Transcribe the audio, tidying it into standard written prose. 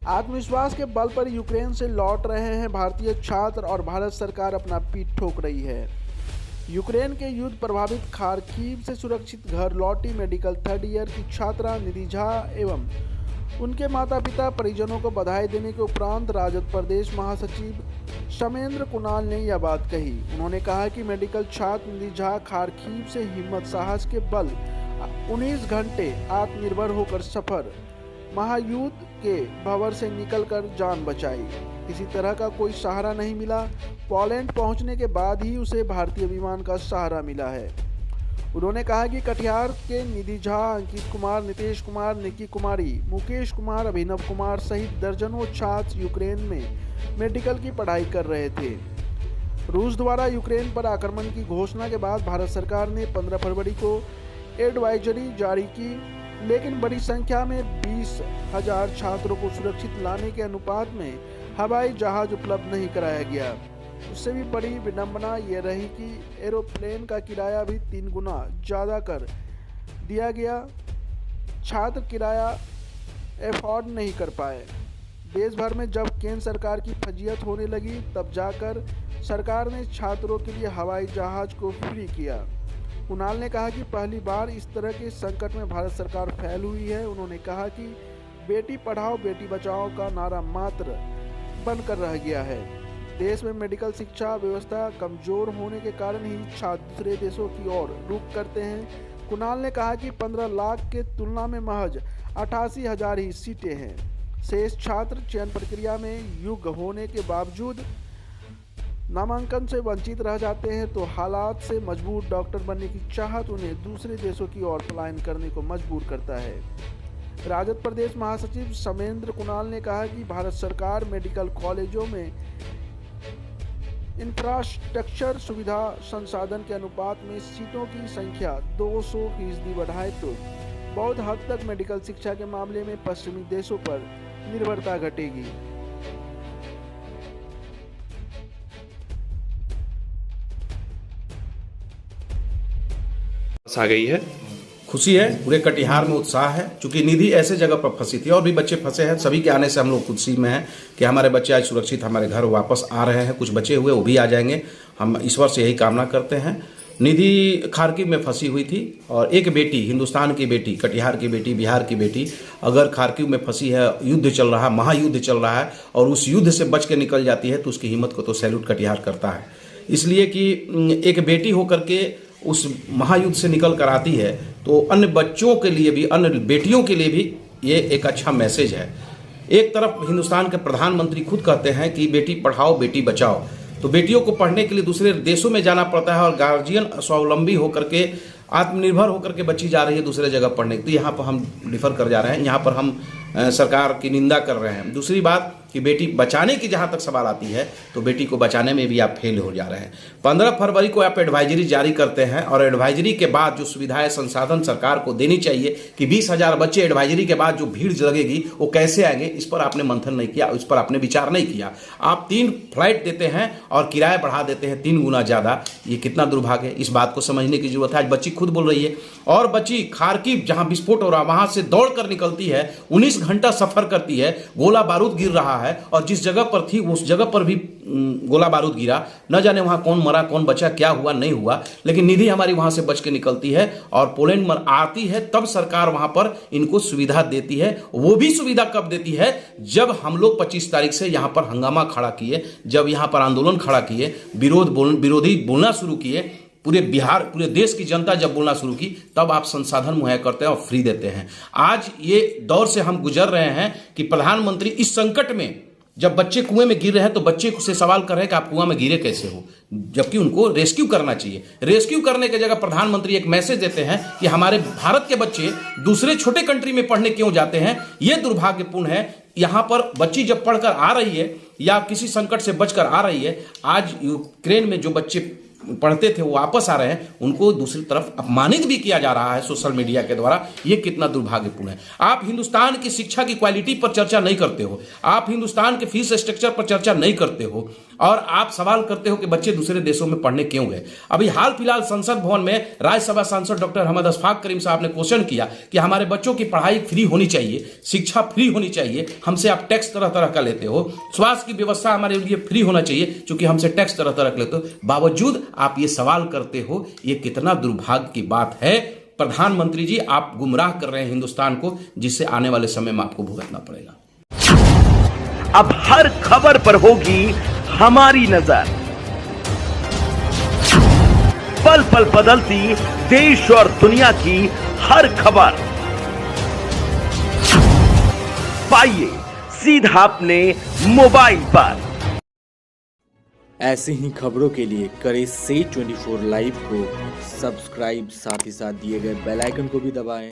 आत्मविश्वास के बल पर यूक्रेन से लौट रहे हैं भारतीय छात्र और भारत सरकार अपना पीठ ठोक रही है। यूक्रेन के युद्ध प्रभावित खार्किव से सुरक्षित घर लौटी मेडिकल थर्ड ईयर की छात्रा निधि झा एवं उनके माता पिता परिजनों को बधाई देने के उपरांत राजद प्रदेश महासचिव शमेंद्र कुणाल ने यह बात कही। उन्होंने कहा कि मेडिकल छात्र निधि झा खार्किव से हिम्मत साहस के बल 19 घंटे आत्मनिर्भर होकर सफर महायुद्ध के भंवर से निकलकर जान बचाई। किसी तरह का कोई सहारा नहीं मिला। पोलैंड पहुंचने के बाद ही उसे भारतीय विमान का सहारा मिला है। उन्होंने कहा कि कटिहार के निधि झा, अंकित कुमार, नितेश कुमार, निकी कुमारी, मुकेश कुमार, अभिनव कुमार सहित दर्जनों छात्र यूक्रेन में मेडिकल की पढ़ाई कर रहे थे। रूस द्वारा यूक्रेन पर आक्रमण की घोषणा के बाद भारत सरकार ने 15 फरवरी को एडवाइजरी जारी की, लेकिन बड़ी संख्या में 20,000 छात्रों को सुरक्षित लाने के अनुपात में हवाई जहाज उपलब्ध नहीं कराया गया। उससे भी बड़ी विडंबना ये रही कि एरोप्लेन का किराया भी 3 गुना ज़्यादा कर दिया गया। छात्र किराया एफोर्ड नहीं कर पाए। देश भर में जब केंद्र सरकार की फजीयत होने लगी, तब जाकर सरकार ने छात्रों के लिए हवाई जहाज को फ्री किया। कुणाल ने कहा कि पहली बार इस तरह के संकट में भारत सरकार फैल हुई है। उन्होंने कहा कि बेटी पढ़ाओ बेटी बचाओ का नारा मात्र बनकर रह गया है। देश में मेडिकल शिक्षा व्यवस्था कमजोर होने के कारण ही छात्र दूसरे देशों की ओर रुख करते हैं। कुणाल ने कहा कि 15 लाख के तुलना में महज 88,000 ही सीटें हैं। शेष छात्र चयन प्रक्रिया में योग्य होने के बावजूद नामांकन से वंचित रह जाते हैं, तो हालात से मजबूर डॉक्टर बनने की चाहत उन्हें दूसरे देशों की ओर पलायन करने को मजबूर करता है। राजद प्रदेश महासचिव शमेंद्र कुणाल ने कहा कि भारत सरकार मेडिकल कॉलेजों में इंफ्रास्ट्रक्चर सुविधा संसाधन के अनुपात में सीटों की संख्या 200% बढ़ाए तो बहुत हद तक मेडिकल शिक्षा के मामले में पश्चिमी देशों पर निर्भरता घटेगी। आ गई है, खुशी है, पूरे कटिहार में उत्साह है। चूंकि निधि ऐसे जगह पर फंसी थी और भी बच्चे फंसे हैं। सभी के आने से हम लोग खुशी में हैं कि हमारे बच्चे आज सुरक्षित हमारे घर वापस आ रहे हैं। कुछ बचे हुए वो भी आ जाएंगे, हम ईश्वर से यही कामना करते हैं। निधि खार्किव में फंसी हुई थी और एक बेटी, हिंदुस्तान की बेटी, कटिहार की बेटी, बिहार की बेटी अगर खार्किव में फंसी है, युद्ध चल रहा है, महायुद्ध चल रहा है और उस युद्ध से बच के निकल जाती है, तो उसकी हिम्मत को तो सैल्यूट कटिहार करता है। इसलिए कि एक बेटी होकर के उस महायुद्ध से निकल कर आती है, तो अन्य बच्चों के लिए भी, अन्य बेटियों के लिए भी ये एक अच्छा मैसेज है। एक तरफ हिंदुस्तान के प्रधानमंत्री खुद कहते हैं कि बेटी पढ़ाओ बेटी बचाओ, तो बेटियों को पढ़ने के लिए दूसरे देशों में जाना पड़ता है और गार्जियन स्वावलंबी होकर के, आत्मनिर्भर होकर के बच्ची जा रही है दूसरे जगह पढ़ने। तो यहाँ पर हम डिफर कर जा रहे हैं, यहाँ पर हम सरकार की निंदा कर रहे हैं। दूसरी बात कि बेटी बचाने की जहाँ तक सवाल आती है, तो बेटी को बचाने में भी आप फेल हो जा रहे हैं। 15 फरवरी को आप एडवाइजरी जारी करते हैं और एडवाइजरी के बाद जो सुविधाएं संसाधन सरकार को देनी चाहिए कि 20,000 बच्चे एडवाइजरी के बाद जो भीड़ लगेगी वो कैसे आएंगे, इस पर आपने मंथन नहीं किया, इस पर आपने विचार नहीं किया। आप 3 फ्लाइट देते हैं और किराया बढ़ा देते हैं 3 गुना ज़्यादा। ये कितना दुर्भाग्य है, इस बात को समझने की जरूरत है। आज बच्ची खुद बोल रही है, और बच्ची खार्किव जहाँ विस्फोट हो रहा है वहाँ से दौड़ कर निकलती है, 19 घंटा सफर करती है, गोला बारूद गिर रहा है और जिस जगह पर थी उस जगह पर भी गोला बारूद गिरा। न जाने वहां कौन मरा कौन बचा, क्या हुआ नहीं हुआ, लेकिन निधि हमारी वहां से बच के निकलती है और पोलैंड में आती है, तब सरकार वहां पर इनको सुविधा देती है। वो भी सुविधा कब देती है, जब हम लोग 25 तारीख से यहां पर हंगामा खड़ा किए, जब यहां पर आंदोलन खड़ा किए, विरोधी बोलना शुरू किए, पूरे बिहार, पूरे देश की जनता जब बोलना शुरू की, तब आप संसाधन मुहैया करते हैं और फ्री देते हैं। आज ये दौर से हम गुजर रहे हैं कि प्रधानमंत्री इस संकट में, जब बच्चे कुएं में गिर रहे हैं, तो बच्चे से सवाल कर रहे हैं कि आप कुआं में गिरे कैसे हो, जबकि उनको रेस्क्यू करना चाहिए। रेस्क्यू करने की जगह प्रधानमंत्री एक मैसेज देते हैं कि हमारे भारत के बच्चे दूसरे छोटे कंट्री में पढ़ने क्यों जाते हैं। यह दुर्भाग्यपूर्ण है। यहाँ पर बच्ची जब पढ़कर आ रही है या किसी संकट से बचकर आ रही है, आज यूक्रेन में जो बच्चे पढ़ते थे वो वापस आ रहे हैं, उनको दूसरी तरफ अपमानित भी किया जा रहा है सोशल मीडिया के द्वारा। ये कितना दुर्भाग्यपूर्ण है। आप हिंदुस्तान की शिक्षा की क्वालिटी पर चर्चा नहीं करते हो, आप हिंदुस्तान के फीस स्ट्रक्चर पर चर्चा नहीं करते हो, और आप सवाल करते हो कि बच्चे दूसरे देशों में पढ़ने क्यों गए। अभी हाल फिलहाल संसद भवन में राज्यसभा सांसद डॉक्टर अहमद अशफाक करीम साहब ने क्वेश्चन किया कि हमारे बच्चों की पढ़ाई फ्री होनी चाहिए, शिक्षा फ्री होनी चाहिए, हमसे आप टैक्स तरह तरह का लेते हो, स्वास्थ्य की व्यवस्था हमारे लिए फ्री होना चाहिए क्योंकि हमसे टैक्स तरह तरह का लेते हो, बावजूद आप ये सवाल करते हो। ये कितना दुर्भाग्य की बात है। प्रधानमंत्री जी, आप गुमराह कर रहे हैं हिंदुस्तान को, जिससे आने वाले समय में आपको भुगतना पड़ेगा। अब हर खबर पर होगी हमारी नजर, पल पल बदलती देश और दुनिया की हर खबर पाइए सीधा अपने मोबाइल पर। ऐसी ही खबरों के लिए करें से 24 लाइव को सब्सक्राइब, साथ ही साथ दिए गए बेल आइकन को भी दबाएं